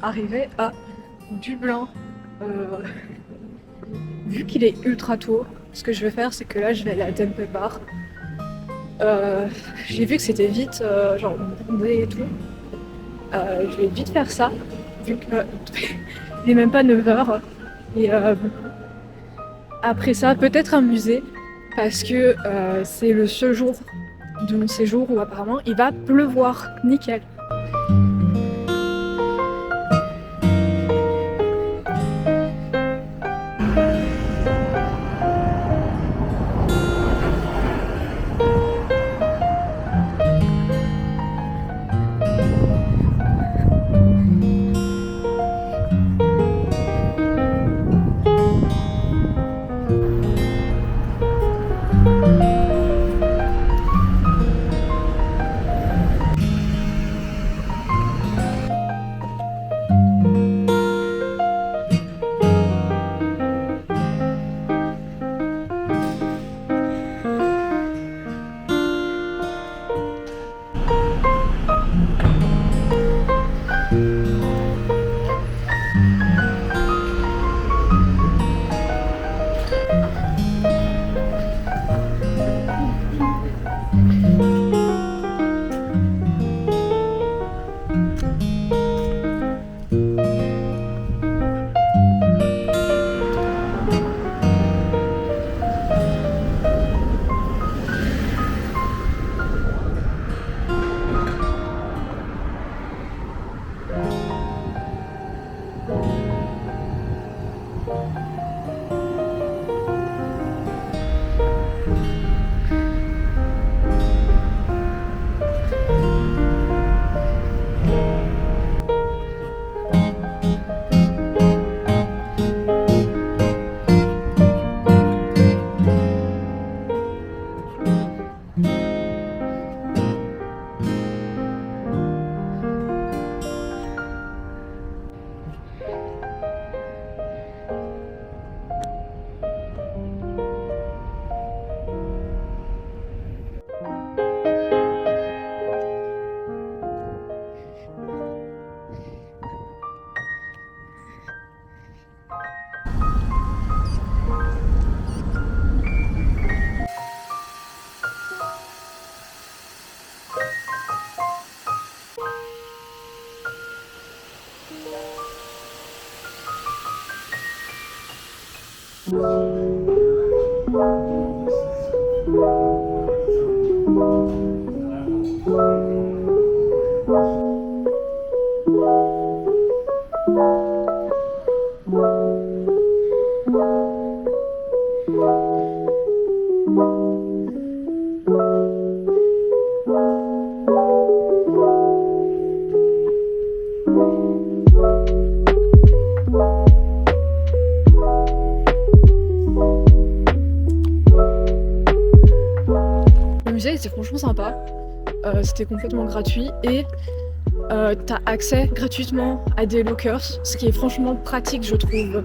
arriver à Dublin. Vu qu'il est ultra tôt, ce que je vais faire, c'est que là, je vais aller à Temple Bar. J'ai vu que c'était vite, genre bondé et tout. Je vais vite faire ça, vu que il n'est même pas 9h. Et après ça, peut-être un musée, parce que c'est le seul jour de mon séjour où apparemment il va pleuvoir. Nickel. Le musée était franchement sympa, c'était complètement gratuit et t'as accès gratuitement à des lockers, ce qui est franchement pratique je trouve.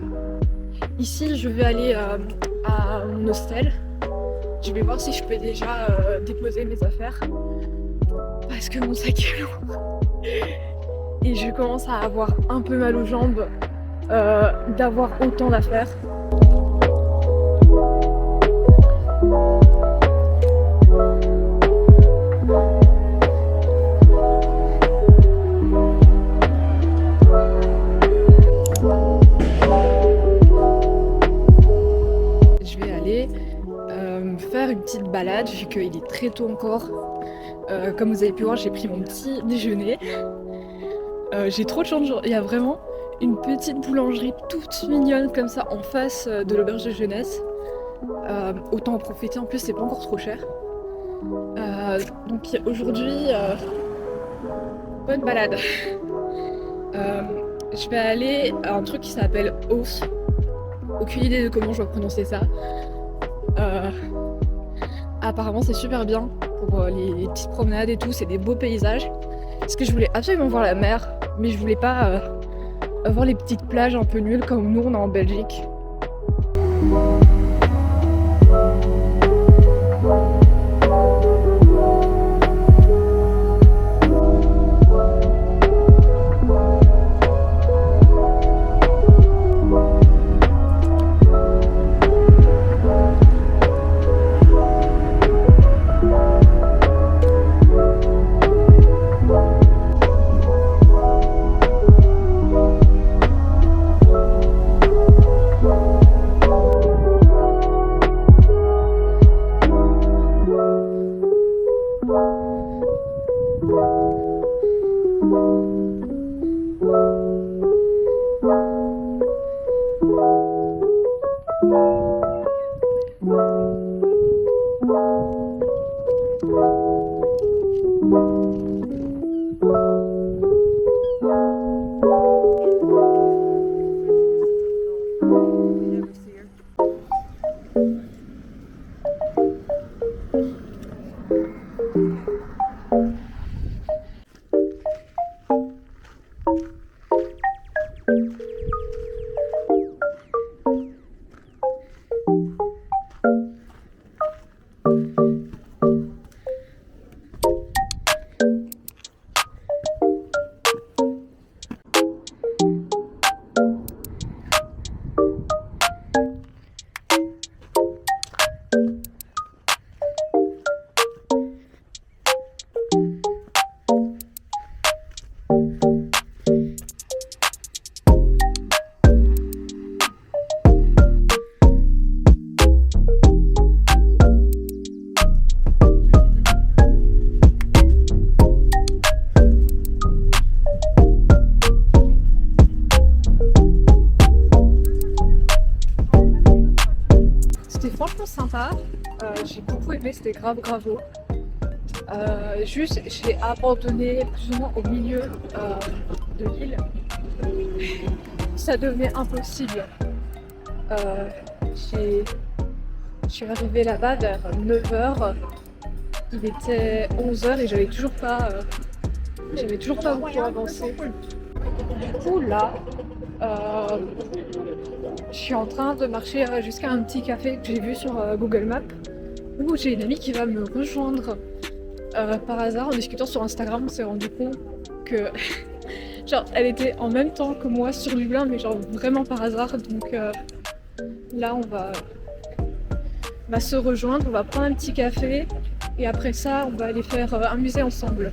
Ici je vais aller à mon hostel, je vais voir si je peux déjà déposer mes affaires parce que mon sac est lourd et je commence à avoir un peu mal aux jambes d'avoir autant d'affaires. Faire une petite balade vu qu'il est très tôt encore. Comme vous avez pu voir, j'ai pris mon petit déjeuner. J'ai trop de chance, il y a vraiment une petite boulangerie toute mignonne comme ça en face de l'auberge de jeunesse. Autant en profiter, en plus c'est pas encore trop cher. Donc aujourd'hui, bonne balade. Je vais aller à un truc qui s'appelle Oath. Aucune idée de comment je dois prononcer ça. Apparemment c'est super bien pour les petites promenades et tout, c'est des beaux paysages. Parce que je voulais absolument voir la mer, mais je voulais pas voir les petites plages un peu nulles comme nous on a en Belgique. c'était franchement sympa. J'ai beaucoup aimé, c'était grave beau. Juste, j'ai abandonné plus ou moins au milieu de l'île. Ça devenait impossible. Je suis arrivée là-bas vers 9h. Il était 11h et j'avais toujours pas beaucoup avancé. Du coup là, je suis en train de marcher jusqu'à un petit café que j'ai vu sur Google Maps où j'ai une amie qui va me rejoindre. Par hasard, en discutant sur Instagram, on s'est rendu compte que genre elle était en même temps que moi sur Dublin, mais genre vraiment par hasard. Donc là, on va se rejoindre, on va prendre un petit café et après ça, on va aller faire un musée ensemble.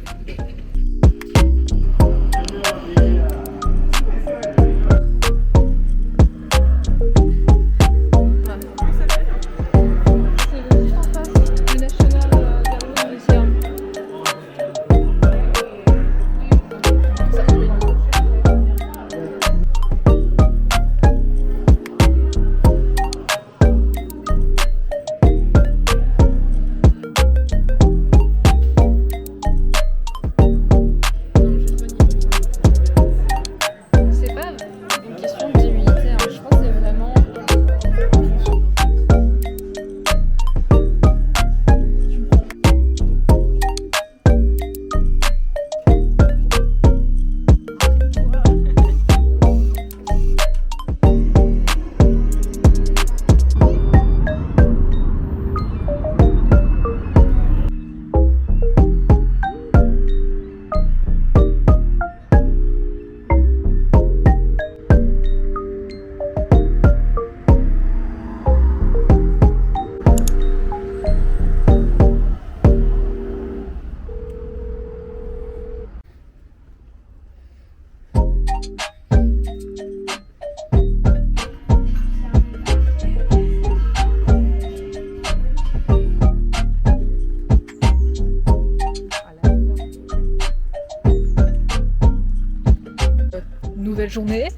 Nouvelle journée.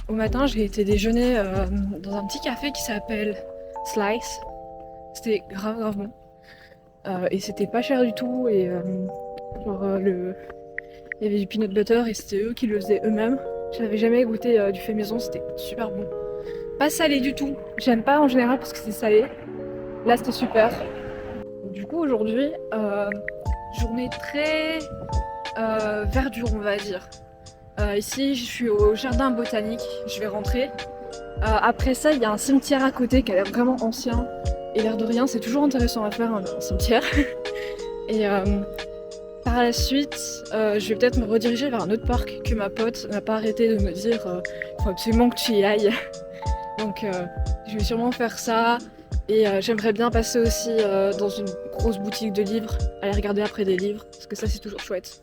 Au matin, j'ai été déjeuner dans un petit café qui s'appelle Slice. C'était grave bon. Et c'était pas cher du tout. Et il y avait du peanut butter et c'était eux qui le faisaient eux-mêmes. J'avais jamais goûté du fait maison, c'était super bon. Pas salé du tout. J'aime pas en général parce que c'est salé. Là, c'était super. Du coup, aujourd'hui, journée très verdure, on va dire. Ici, je suis au jardin botanique, je vais rentrer. Après ça, il y a un cimetière à côté qui a l'air vraiment ancien. Et l'air de rien, c'est toujours intéressant à faire un cimetière. Et par la suite, je vais peut-être me rediriger vers un autre parc que ma pote n'a pas arrêté de me dire il faut absolument que tu y ailles. Donc je vais sûrement faire ça. Et j'aimerais bien passer aussi dans une grosse boutique de livres, aller regarder après des livres, parce que ça c'est toujours chouette.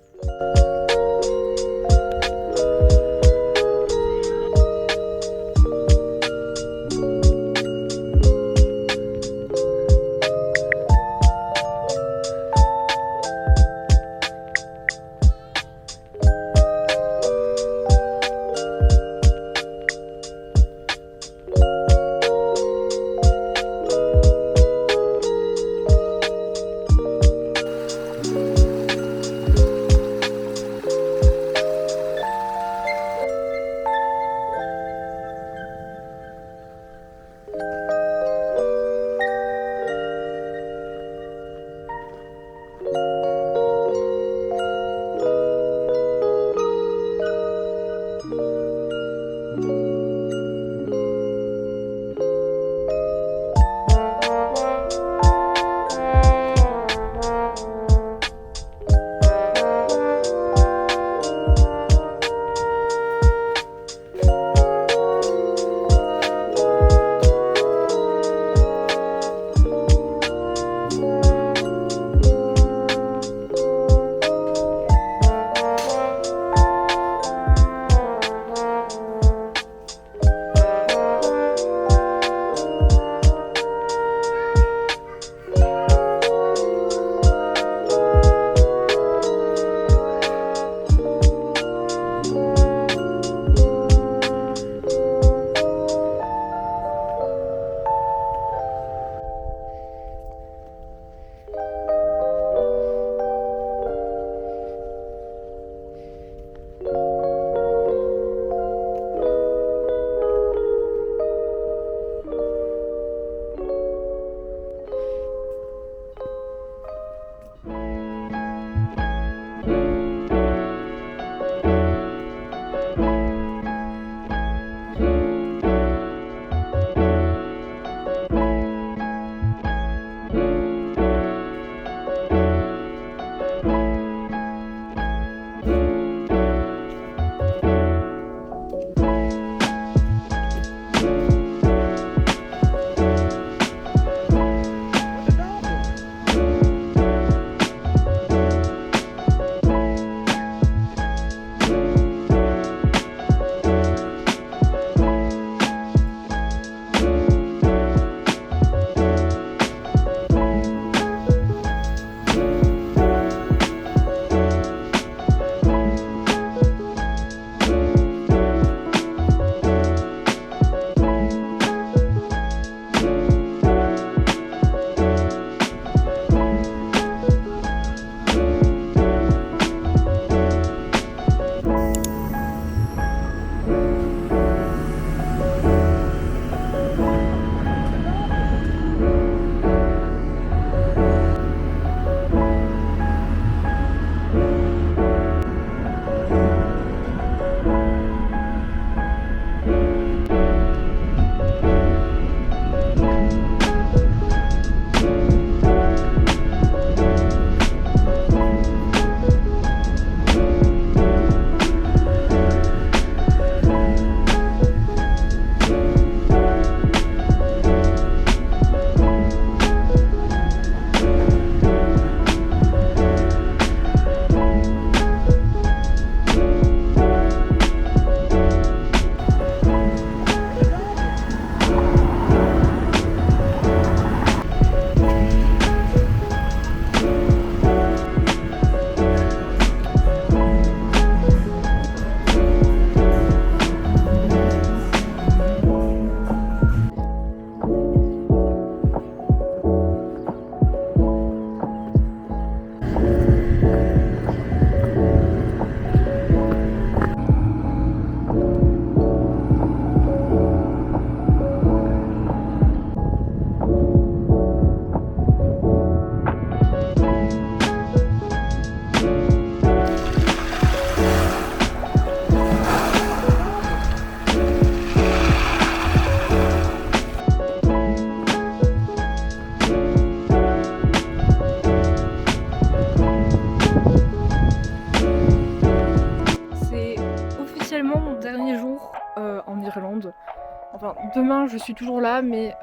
demain je suis toujours là, mais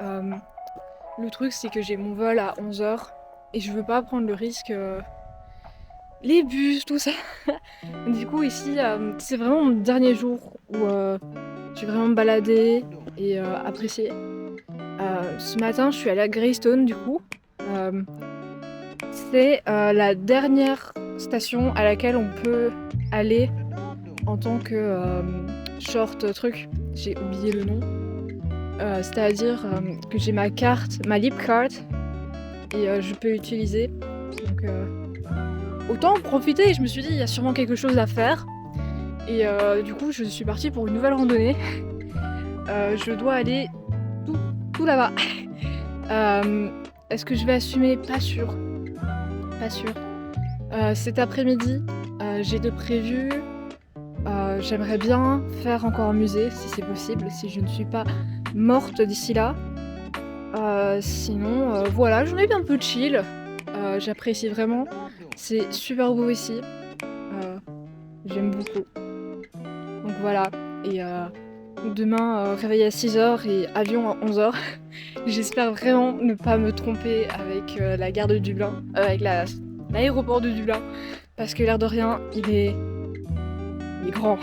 le truc c'est que j'ai mon vol à 11h et je veux pas prendre le risque. Les bus, tout ça. Du coup ici c'est vraiment mon dernier jour où je vais vraiment me balader et apprécier. Ce matin je suis allée à Greystone du coup. C'est la dernière station à laquelle on peut aller en tant que short truc. J'ai oublié le nom. C'est-à-dire que j'ai ma carte, ma Leap Card et je peux l'utiliser. Donc autant en profiter. Je me suis dit il y a sûrement quelque chose à faire. Et du coup je suis partie pour une nouvelle randonnée. Je dois aller tout là-bas. Est-ce que je vais assumer? Pas sûr. Pas sûr. Cet après-midi, j'ai de prévu. J'aimerais bien faire encore un musée si c'est possible, si je ne suis pas morte d'ici là. Sinon, voilà, j'en ai bien un peu chill. J'apprécie vraiment. C'est super beau ici. J'aime beaucoup. Donc voilà. Et demain, réveil à 6h et avion à 11h. J'espère vraiment ne pas me tromper avec la gare de Dublin, avec l'aéroport de Dublin. Parce que l'air de rien, il est grand.